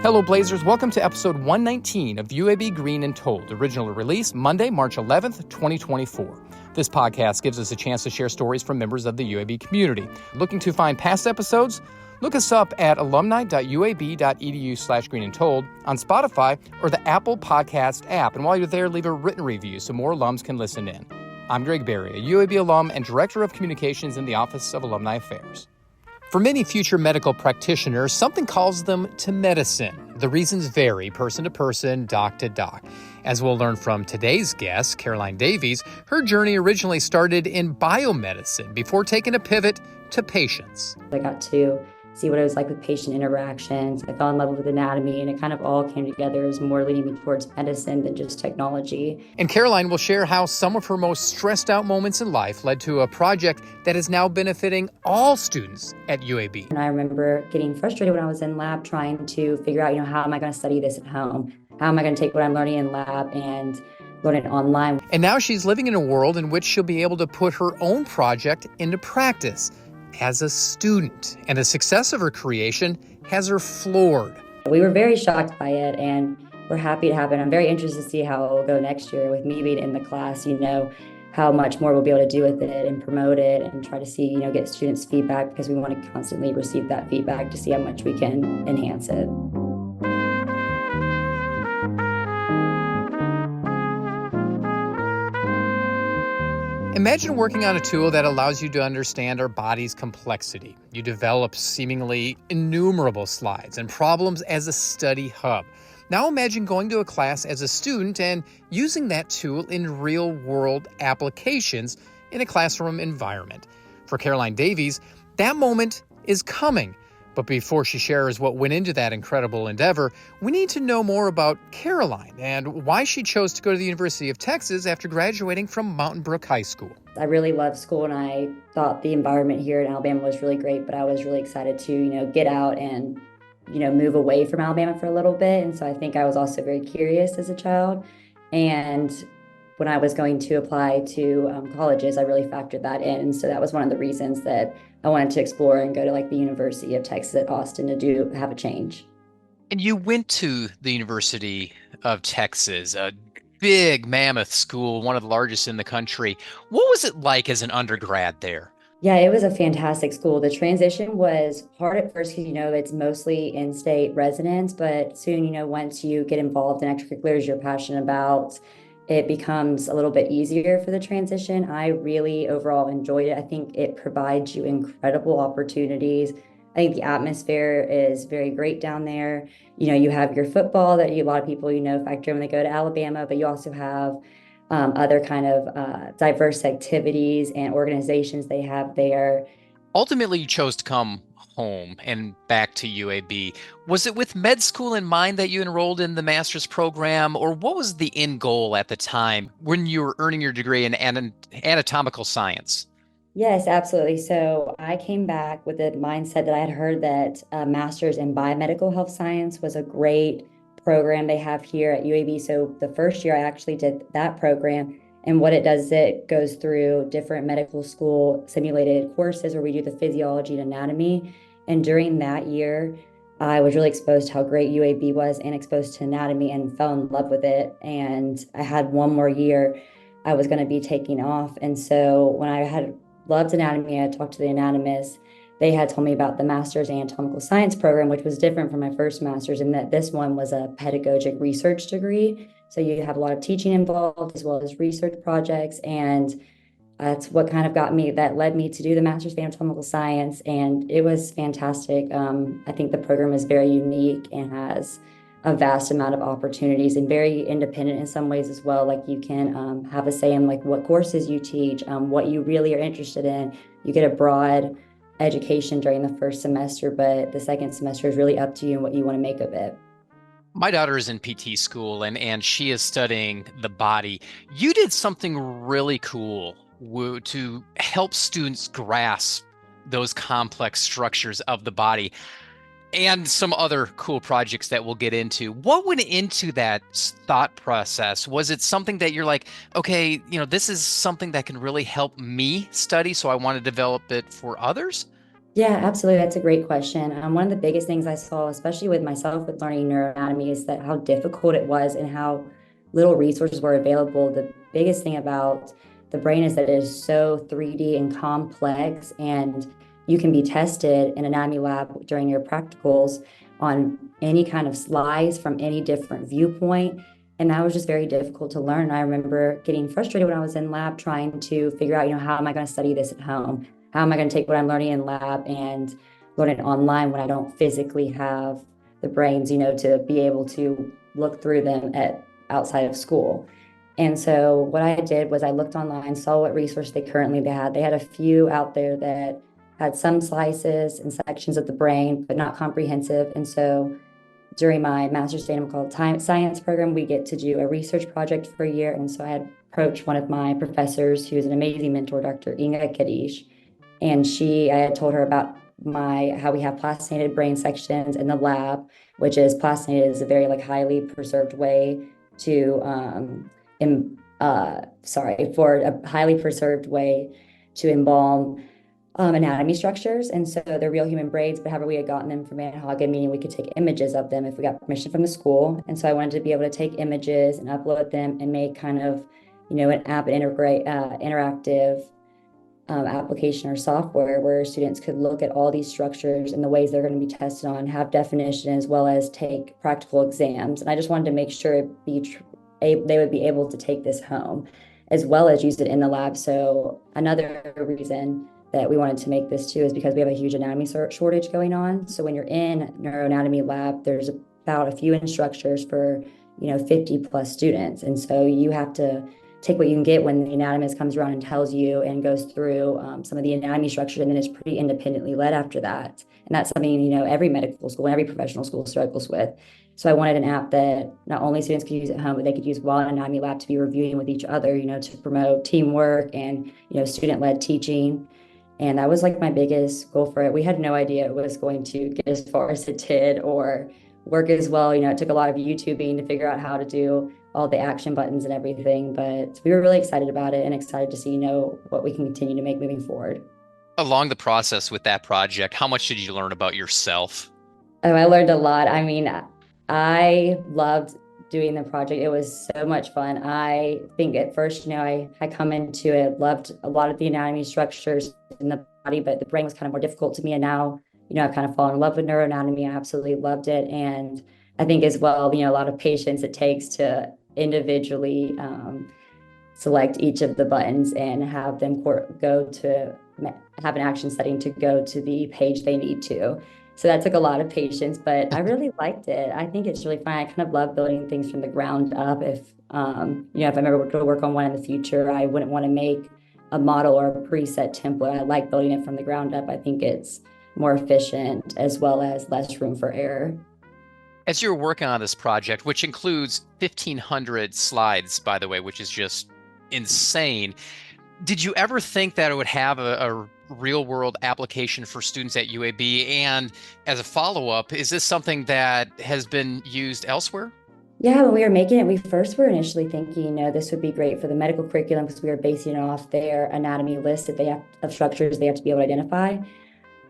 Hello, Blazers. Welcome to episode 119 of UAB Green and Told, original release Monday, March 11th, 2024. This podcast gives us a chance to share stories from members of the UAB community. Looking to find past episodes? Look us up at alumni.uab.edu/greenandtold on Spotify or the Apple Podcast app. And while you're there, leave a written review so more alums can listen in. I'm Greg Berry, a UAB alum and Director of Communications in the Office of Alumni Affairs. For many future medical practitioners, something calls them to medicine. The reasons vary person to person, doc to doc. As we'll learn from today's guest, Caroline Davies, her journey originally started in biomedicine before taking a pivot to patients. I got to see what it was like with patient interactions. I fell in love with anatomy, and it kind of all came together as more leading me towards medicine than just technology. And Caroline will share how some of her most stressed out moments in life led to a project that is now benefiting all students at UAB. And I remember getting frustrated when I was in lab trying to figure out, how am I going to study this at home? How am I going to take what I'm learning in lab and learn it online? And now she's living in a world in which she'll be able to put her own project into practice as a student, and the success of her creation has her floored. We were very shocked by it, and we're happy to have it. I'm very interested to see how it will go next year with me being in the class, how much more we'll be able to do with it and promote it and try to see, get students' feedback, because we want to constantly receive that feedback to see how much we can enhance it. Imagine working on a tool that allows you to understand our body's complexity. You develop seemingly innumerable slides and problems as a study hub. Now imagine going to a class as a student and using that tool in real-world applications in a classroom environment. For Caroline Davies, that moment is coming. But before she shares what went into that incredible endeavor, we need to know more about Caroline and why she chose to go to the University of Texas after graduating from Mountain Brook High School. I really loved school, and I thought the environment here in Alabama was really great, but I was really excited to, get out and, move away from Alabama for a little bit. And so I think I was also very curious as a child. And when I was going to apply to colleges, I really factored that in. And so that was one of the reasons that I wanted to explore and go to the University of Texas at Austin to have a change. And you went to the University of Texas, a big mammoth school, one of the largest in the country. What was it like as an undergrad there? Yeah, it was a fantastic school. The transition was hard at first because, it's mostly in-state residents, but soon, once you get involved in extracurriculars you're passionate about, it becomes a little bit easier for the transition. I really overall enjoyed it. I think it provides you incredible opportunities. I think the atmosphere is very great down there. You have your football that a lot of people, factor in when they go to Alabama, but you also have other kind of diverse activities and organizations they have there. Ultimately, you chose to come home and back to UAB. Was it with med school in mind that you enrolled in the master's program, or what was the end goal at the time when you were earning your degree in anatomical science? Yes, absolutely. So I came back with the mindset that I had heard that a master's in biomedical health science was a great program they have here at UAB. So the first year I actually did that program. And what it does is it goes through different medical school simulated courses where we do the physiology and anatomy. And during that year, I was really exposed to how great UAB was and exposed to anatomy and fell in love with it. And I had one more year I was going to be taking off. And so when I had loved anatomy, I talked to the anatomist. They had told me about the master's in anatomical science program, which was different from my first master's in that this one was a pedagogic research degree. So you have a lot of teaching involved as well as research projects. And that's what kind of led me to do the master's in anatomical science. And it was fantastic. I think the program is very unique and has a vast amount of opportunities and very independent in some ways as well. You can have a say in what courses you teach, what you really are interested in. You get a broad education during the first semester, but the second semester is really up to you and what you want to make of it. My daughter is in PT school and she is studying the body. You did something really cool to help students grasp those complex structures of the body and some other cool projects that we'll get into. What went into that thought process? Was it something that you're like, okay, this is something that can really help me study, so I want to develop it for others? Yeah, absolutely. That's a great question. One of the biggest things I saw, especially with myself with learning neuroanatomy, is that how difficult it was and how little resources were available. The biggest thing about the brain is that it is so 3D and complex, and you can be tested in anatomy lab during your practicals on any kind of slice from any different viewpoint. And that was just very difficult to learn. I remember getting frustrated when I was in lab trying to figure out, how am I going to study this at home? How am I going to take what I'm learning in lab and learn it online when I don't physically have the brains, to be able to look through them at outside of school? And so what I did was I looked online, saw what resource they currently had. They had a few out there that had some slices and sections of the brain, but not comprehensive. And so during my master's in called science program, we get to do a research project for a year. And so I had approached one of my professors, who is an amazing mentor, Dr. Inga Kadish, and I had told her about how we have plastinated brain sections in the lab, which is plastinated is a very like highly preserved way to for a highly preserved way to embalm anatomy structures. And so they're real human brains, but however we had gotten them from Manhagen, meaning we could take images of them if we got permission from the school. And so I wanted to be able to take images and upload them and make kind of, an app and integrate interactive application or software where students could look at all these structures and the ways they're going to be tested on, have definition, as well as take practical exams. And I just wanted to make sure they would be able to take this home as well as use it in the lab. So another reason that we wanted to make this too is because we have a huge anatomy shortage going on. So when you're in neuroanatomy lab, there's about a few instructors for 50 plus students, and so you have to take what you can get when the anatomist comes around and tells you and goes through some of the anatomy structure, and then it's pretty independently led after that. And that's something, every medical school and every professional school struggles with. So I wanted an app that not only students could use at home, but they could use while in anatomy lab to be reviewing with each other, to promote teamwork and, student-led teaching. And that was like my biggest goal for it. We had no idea it was going to get as far as it did or work as well. It took a lot of YouTubing to figure out how to do all the action buttons and everything, but we were really excited about it and excited to see, what we can continue to make moving forward. Along the process with that project, how much did you learn about yourself? Oh, I learned a lot. I mean, I loved doing the project. It was so much fun. I think at first, I come into it, loved a lot of the anatomy structures in the body, but the brain was kind of more difficult to me. And now, I've kind of fallen in love with neuroanatomy. I absolutely loved it. And I think as well, a lot of patience it takes to individually select each of the buttons and have them go to have an action setting to go to the page they need to. So that took a lot of patience, but I really liked it. I think it's really fun. I kind of love building things from the ground up. If I'm ever to work on one in the future, I wouldn't want to make a model or a preset template. I like building it from the ground up. I think it's more efficient as well as less room for error. As you're working on this project, which includes 1,500 slides, by the way, which is just insane, did you ever think that it would have a real world application for students at UAB? And as a follow-up, is this something that has been used elsewhere? Yeah, when we were making it, we first were initially thinking, this would be great for the medical curriculum because we were basing it off their anatomy list that they have of structures they have to be able to identify.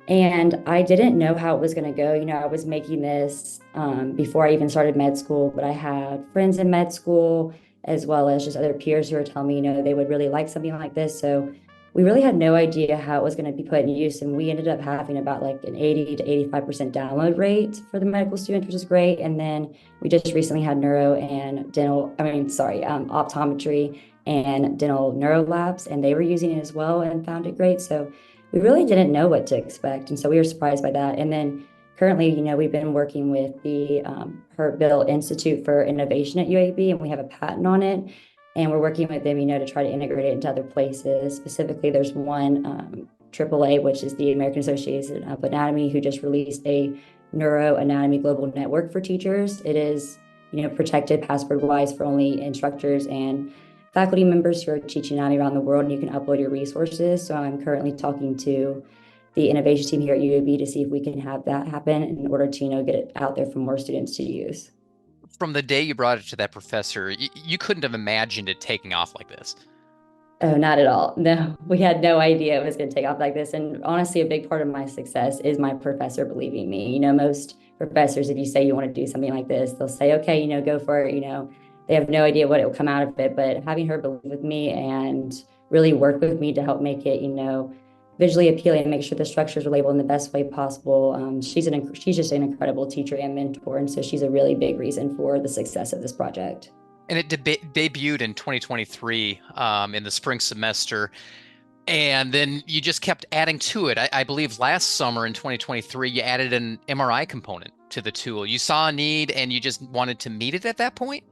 And I didn't know how it was going to go. I was making this before I even started med school, but I had friends in med school as well as just other peers who were telling me, they would really like something like this. So we really had no idea how it was going to be put in use. And we ended up having about like an 80 to 85% download rate for the medical students, which is great. And then we just recently had optometry and dental neuro labs, and they were using it as well and found it great. So we really didn't know what to expect. And so we were surprised by that. And then currently, we've been working with the Hurt Bill Institute for Innovation at UAB, and we have a patent on it. And we're working with them, to try to integrate it into other places. Specifically, there's one AAA, which is the American Association of Anatomy, who just released a neuroanatomy global network for teachers. It is, protected password-wise for only instructors and faculty members who are teaching anatomy around the world, and you can upload your resources. So I'm currently talking to the innovation team here at UAB to see if we can have that happen in order to, get it out there for more students to use. From the day you brought it to that professor, you couldn't have imagined it taking off like this. Oh, not at all. No, we had no idea it was going to take off like this. And honestly, a big part of my success is my professor believing me. Most professors, if you say you want to do something like this, they'll say, okay, go for it. They have no idea what it will come out of it. But having her believe with me and really work with me to help make it, visually appealing and make sure the structures are labeled in the best way possible. She's just an incredible teacher and mentor. And so she's a really big reason for the success of this project. And it debuted in 2023 in the spring semester. And then you just kept adding to it. I believe last summer in 2023, you added an MRI component to the tool. You saw a need and you just wanted to meet it at that point?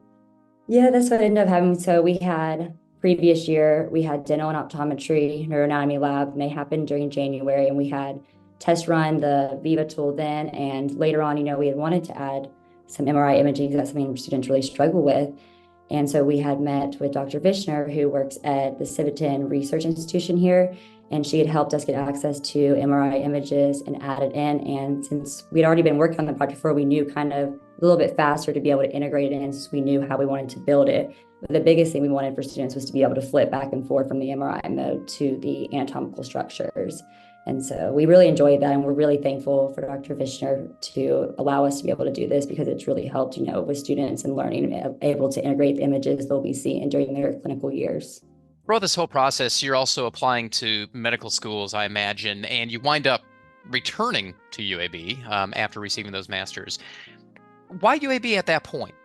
Yeah, that's what ended up happening. So we had previous year, we had dental and optometry neuroanatomy lab, and they happened during January. And we had test run the Viva tool then. And later on, we had wanted to add some MRI imaging because that's something students really struggle with. And so we had met with Dr. Vishner, who works at the Civitan Research Institution here, and she had helped us get access to MRI images and add it in. And since we'd already been working on the project before, we knew kind of a little bit faster to be able to integrate it in since we knew how we wanted to build it. But the biggest thing we wanted for students was to be able to flip back and forth from the MRI mode to the anatomical structures. And so we really enjoyed that, and we're really thankful for Dr. Vishner to allow us to be able to do this because it's really helped, with students and learning, able to integrate the images they'll be seeing during their clinical years. Throughout this whole process, you're also applying to medical schools, I imagine, and you wind up returning to UAB after receiving those masters. Why UAB at that point?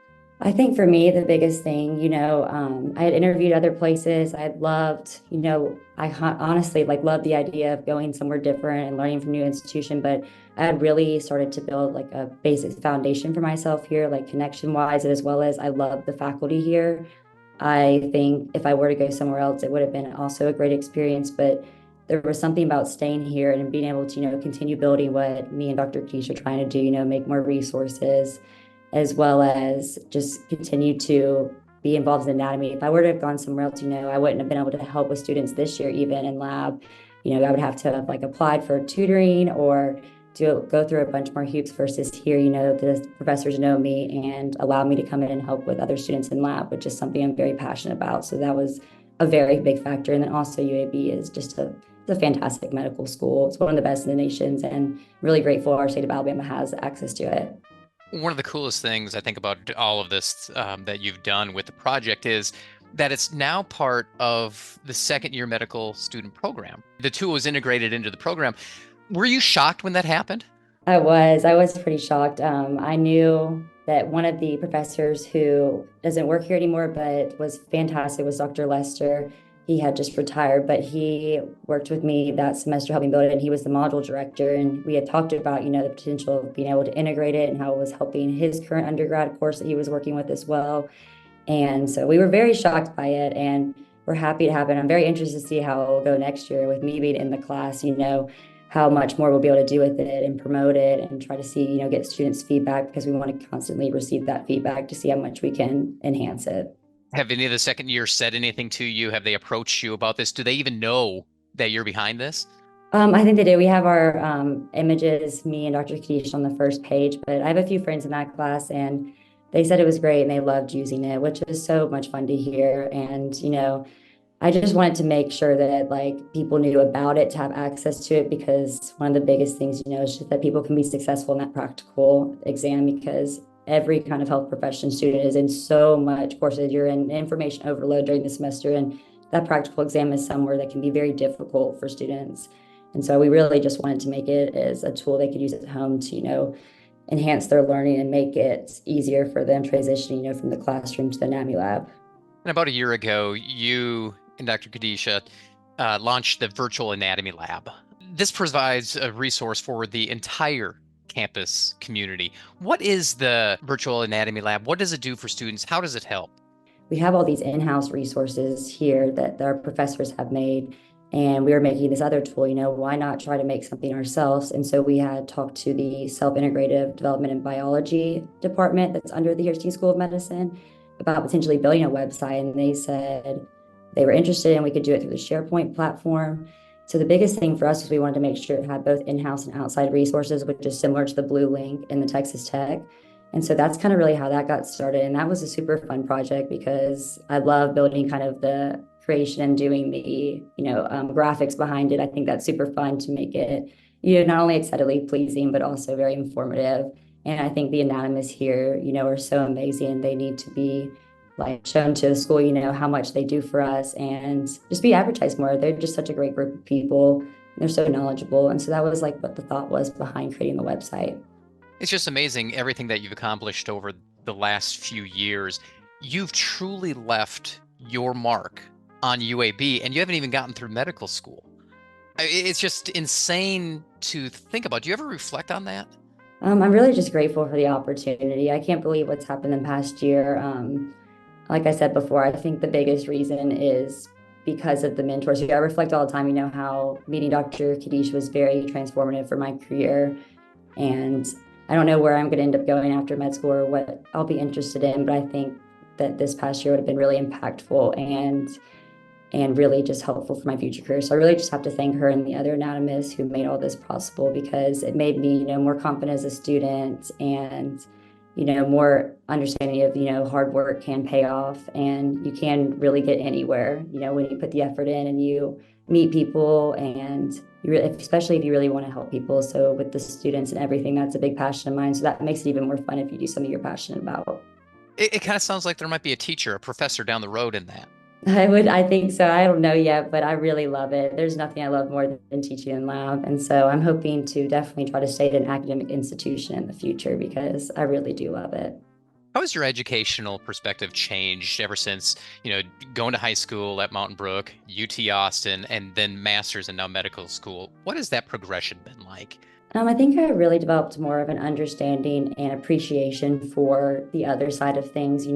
I think for me, the biggest thing, I had interviewed other places. I loved, I honestly loved the idea of going somewhere different and learning from a new institution. But I had really started to build like a basic foundation for myself here, like connection wise, as well as I love the faculty here. I think if I were to go somewhere else, it would have been also a great experience. But there was something about staying here and being able to, continue building what me and Dr. Keisha are trying to do, make more resources, as well as just continue to be involved in anatomy. If I were to have gone somewhere else, I wouldn't have been able to help with students this year, even in lab. I would have to have applied for tutoring or go through a bunch more hoops versus here, the professors know me and allow me to come in and help with other students in lab, which is something I'm very passionate about. So that was a very big factor. And then also UAB is just a fantastic medical school. It's one of the best in the nations, and really grateful our state of Alabama has access to it. One of the coolest things I think about all of this that you've done with the project is that it's now part of the second year medical student program. The tool was integrated into the program. Were you shocked when that happened? I was pretty shocked. I knew that one of the professors who doesn't work here anymore, but was fantastic, was Dr. Lester. He had just retired, but he worked with me that semester helping build it, and he was the module director. And we had talked about, the potential of being able to integrate it and how it was helping his current undergrad course that he was working with as well. And so we were very shocked by it, and we're happy to have it. I'm very interested to see how it will go next year with me being in the class, how much more we'll be able to do with it and promote it and try to see, get students' feedback, because we want to constantly receive that feedback to see how much we can enhance it. Have any of the second years said anything to you? Have they approached you about this? Do they even know that you're behind this? I think they do. We have our images, me and Dr. Kadish, on the first page, but I have a few friends in that class, and they said it was great and they loved using it, which is so much fun to hear. And, I just wanted to make sure that people knew about it to have access to it, because one of the biggest things, is just that people can be successful in that practical exam, because every kind of health profession student is in so much courses. You're in information overload during the semester, and that practical exam is somewhere that can be very difficult for students. And so we really just wanted to make it as a tool they could use at home to, enhance their learning and make it easier for them transitioning, from the classroom to the anatomy lab. And about a year ago, you and Dr. Kadisha launched the Virtual Anatomy Lab. This provides a resource for the entire campus community. What is the Virtual Anatomy Lab? What does it do for students? How does it help? We have all these in-house resources here that our professors have made, and we were making this other tool, why not try to make something ourselves? And so we had talked to the Self-Integrative Development and Biology department that's under the Heersink School of Medicine about potentially building a website, and they said they were interested and we could do it through the SharePoint platform. So the biggest thing for us was we wanted to make sure it had both in-house and outside resources, which is similar to the Blue Link in the Texas Tech. And so that's kind of really how that got started. And that was a super fun project because I love building kind of the creation and doing the, graphics behind it. I think that's super fun to make it, not only aesthetically pleasing, but also very informative. And I think the anatomists here, are so amazing. They need to be like shown to the school, how much they do for us and just be advertised more. They're just such a great group of people. They're so knowledgeable. And so that was like what the thought was behind creating the website. It's just amazing everything that you've accomplished over the last few years. You've truly left your mark on UAB, and you haven't even gotten through medical school. It's just insane to think about. Do you ever reflect on that? I'm really just grateful for the opportunity. I can't believe what's happened in the past year. Like I said before, I think the biggest reason is because of the mentors. I reflect all the time, how meeting Dr. Kadish was very transformative for my career. And I don't know where I'm going to end up going after med school or what I'll be interested in, but I think that this past year would have been really impactful and really just helpful for my future career. So I really just have to thank her and the other anatomists who made all this possible, because it made me, more confident as a student and, more understanding of, hard work can pay off and you can really get anywhere, when you put the effort in and you meet people and you really, especially if you really want to help people. So with the students and everything, that's a big passion of mine. So that makes it even more fun if you do something you're passionate about. It kind of sounds like there might be a teacher, a professor down the road in that. I think so. I don't know yet, but I really love it. There's nothing I love more than teaching in lab. And so I'm hoping to definitely try to stay at an academic institution in the future because I really do love it. How has your educational perspective changed ever since, going to high school at Mountain Brook, UT Austin, and then master's and now medical school? What has that progression been like? I think I really developed more of an understanding and appreciation for the other side of things.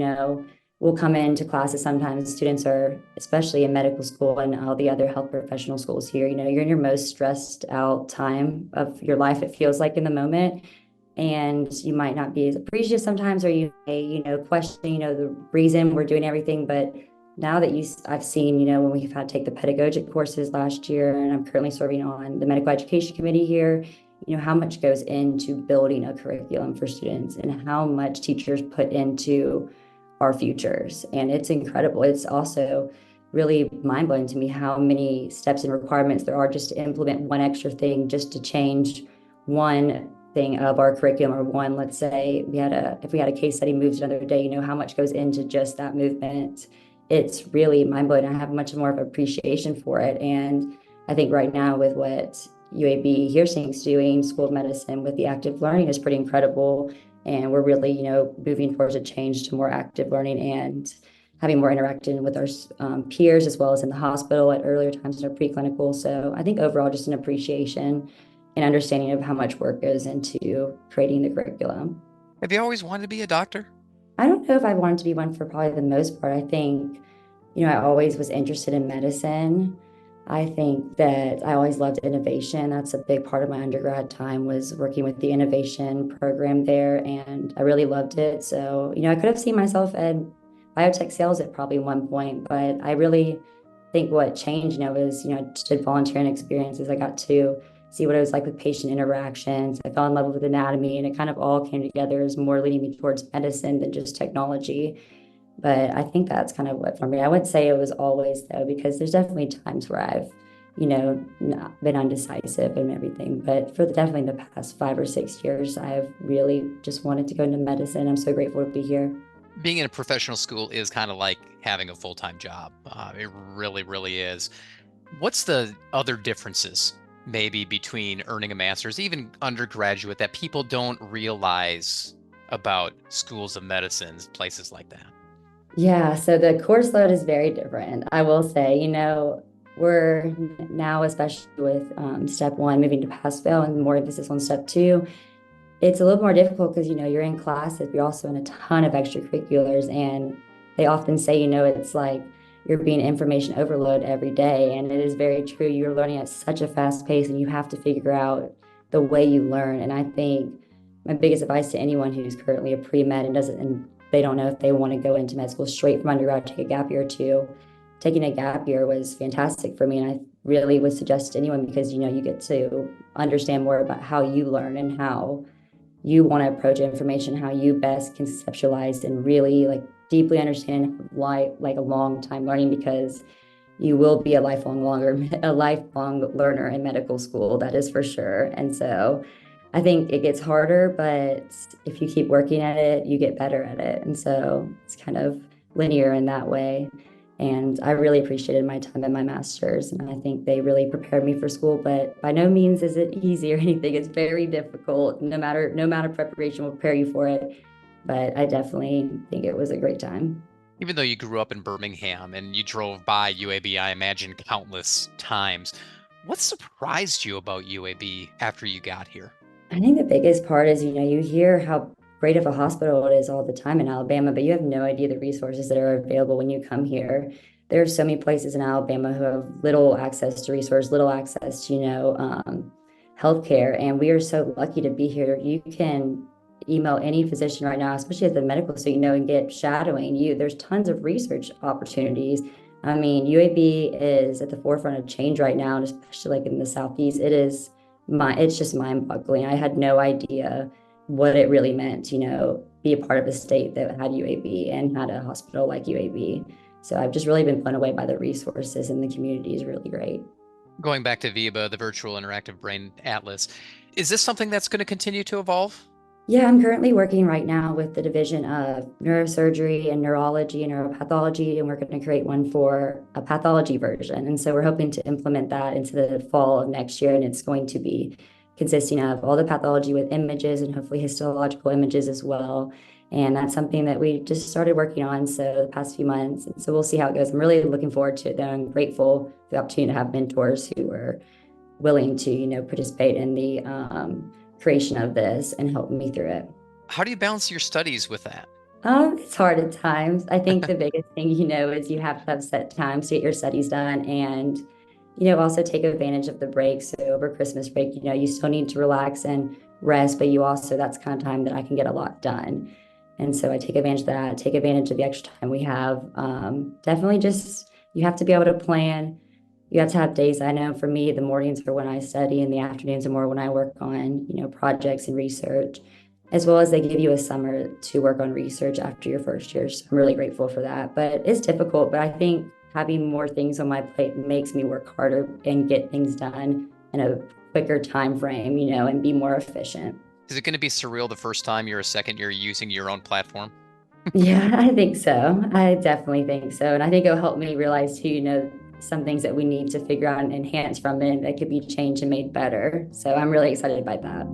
We'll come into classes sometimes, students are, especially in medical school and all the other health professional schools here, you're in your most stressed out time of your life, it feels like in the moment. And you might not be as appreciative sometimes, or you may, question, the reason we're doing everything. But now that I've seen, when we've had to take the pedagogic courses last year, and I'm currently serving on the medical education committee here, how much goes into building a curriculum for students and how much teachers put into our futures. And it's incredible. It's also really mind-blowing to me how many steps and requirements there are just to implement one extra thing, just to change one thing of our curriculum, or one, let's say if we had a case study moved another day, how much goes into just that movement. It's really mind-blowing. I have much more of appreciation for it. And I think right now with what UAB Heersink's doing, School of Medicine, with the active learning is pretty incredible. And we're really, moving towards a change to more active learning and having more interaction with our peers, as well as in the hospital at earlier times in our preclinical. So I think overall, just an appreciation and understanding of how much work goes into creating the curriculum. Have you always wanted to be a doctor? I don't know if I wanted to be one for probably the most part. I think, I always was interested in medicine. I think that I always loved innovation. That's a big part of my undergrad time, was working with the innovation program there, and I really loved it. So, I could have seen myself in biotech sales at probably one point, but I really think what changed, is, I just did volunteering experiences. I got to see what it was like with patient interactions. I fell in love with anatomy, and it kind of all came together as more leading me towards medicine than just technology. But I think that's kind of what for me. I wouldn't say it was always, though, because there's definitely times where I've, not been undecisive and everything. But for definitely the past 5 or 6 years, I've really just wanted to go into medicine. I'm so grateful to be here. Being in a professional school is kind of like having a full-time job. It really, really is. What's the other differences maybe between earning a master's, even undergraduate, that people don't realize about schools of medicine, places like that? Yeah, so the course load is very different. I will say, we're now, especially with step one, moving to pass fail and more emphasis on step two, it's a little more difficult because, you're in classes, but you're also in a ton of extracurriculars. And they often say, it's like you're being information overload every day. And it is very true. You're learning at such a fast pace and you have to figure out the way you learn. And I think my biggest advice to anyone who's currently a pre-med and they don't know if they want to go into med school straight from undergrad, take a gap year or two. Taking a gap year was fantastic for me. And I really would suggest to anyone because, you get to understand more about how you learn and how you want to approach information, how you best conceptualize and really like deeply understand why like a long time learning, because you will be a lifelong learner in medical school. That is for sure. And so I think it gets harder, but if you keep working at it, you get better at it. And so it's kind of linear in that way. And I really appreciated my time in my master's, and I think they really prepared me for school. But by no means is it easy or anything. It's very difficult. No amount of preparation will prepare you for it. But I definitely think it was a great time. Even though you grew up in Birmingham and you drove by UAB, I imagine, countless times, what surprised you about UAB after you got here? I think the biggest part is, you hear how great of a hospital it is all the time in Alabama, but you have no idea the resources that are available when you come here. There are so many places in Alabama who have little access to resources, little access to, healthcare. And we are so lucky to be here. You can email any physician right now, especially at the medical student, and get shadowing you. There's tons of research opportunities. I mean, UAB is at the forefront of change right now, and especially like in the Southeast, it's just mind-boggling. I had no idea what it really meant, be a part of a state that had UAB and had a hospital like UAB. So I've just really been blown away by the resources, and the community is really great. Going back to VIBA, the Virtual Interactive Brain Atlas, is this something that's going to continue to evolve? Yeah, I'm currently working right now with the division of neurosurgery and neurology and neuropathology, and we're going to create one for a pathology version. And so we're hoping to implement that into the fall of next year, and it's going to be consisting of all the pathology with images and hopefully histological images as well. And that's something that we just started working on the past few months. And so we'll see how it goes. I'm really looking forward to it, though. I'm grateful for the opportunity to have mentors who were willing to, participate in the creation of this and help me through it. How do you balance your studies with that? It's hard at times. I think the biggest thing, is you have to have set times to get your studies done, and, also take advantage of the breaks. So over Christmas break, you still need to relax and rest, but that's kind of time that I can get a lot done. And so I take advantage of that, take advantage of the extra time we have. Definitely just, you have to be able to plan. You have to have days. I know for me, the mornings are when I study and the afternoons are more when I work on, projects and research, as well as they give you a summer to work on research after your first year. So I'm really grateful for that, but it's difficult. But I think having more things on my plate makes me work harder and get things done in a quicker time frame, and be more efficient. Is it going to be surreal the first time you're a second year using your own platform? Yeah, I think so. I definitely think so. And I think it'll help me realize too, some things that we need to figure out and enhance from it that could be changed and made better. So I'm really excited by that.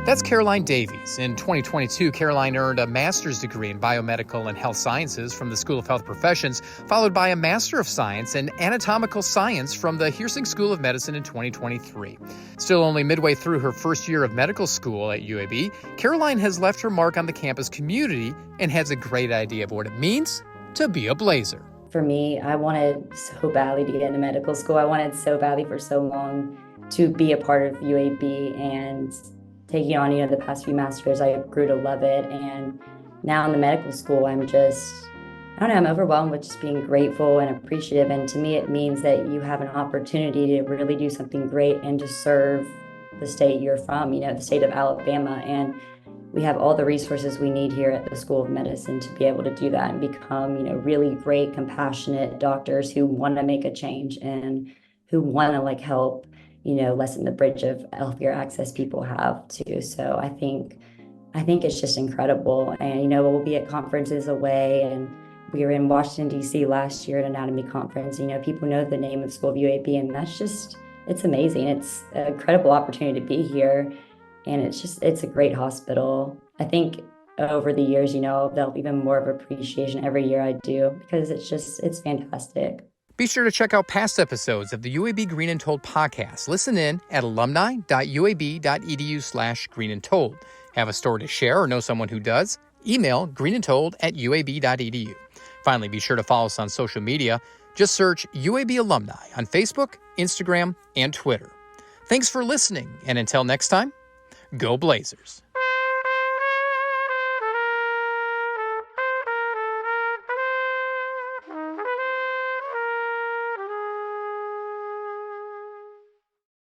That's Caroline Davies. In 2022, Caroline earned a master's degree in biomedical and health sciences from the School of Health Professions, followed by a Master of Science in anatomical science from the Heersink School of Medicine in 2023. Still only midway through her first year of medical school at UAB, Caroline has left her mark on the campus community and has a great idea of what it means to be a Blazer. For me, I wanted so badly to get into medical school. I wanted so badly for so long to be a part of UAB, and taking on, the past few masters, I grew to love it. And now in the medical school, I don't know, I'm overwhelmed with just being grateful and appreciative. And to me, it means that you have an opportunity to really do something great and to serve the state you're from, the state of Alabama. And we have all the resources we need here at the School of Medicine to be able to do that and become, really great, compassionate doctors who want to make a change and who want to help, lessen the bridge of healthcare access people have too. So I think it's just incredible. And, we'll be at conferences away, and we were in Washington, D.C. last year at an anatomy conference. People know the name of School of UAB, and it's amazing. It's an incredible opportunity to be here. And it's a great hospital. I think over the years, there'll be even more of appreciation every year I do, because it's fantastic. Be sure to check out past episodes of the UAB Green and Told podcast. Listen in at alumni.uab.edu/green and told. Have a story to share or know someone who does? Email greenandtold@uab.edu. Finally, be sure to follow us on social media. Just search UAB Alumni on Facebook, Instagram, and Twitter. Thanks for listening, and until next time, go Blazers.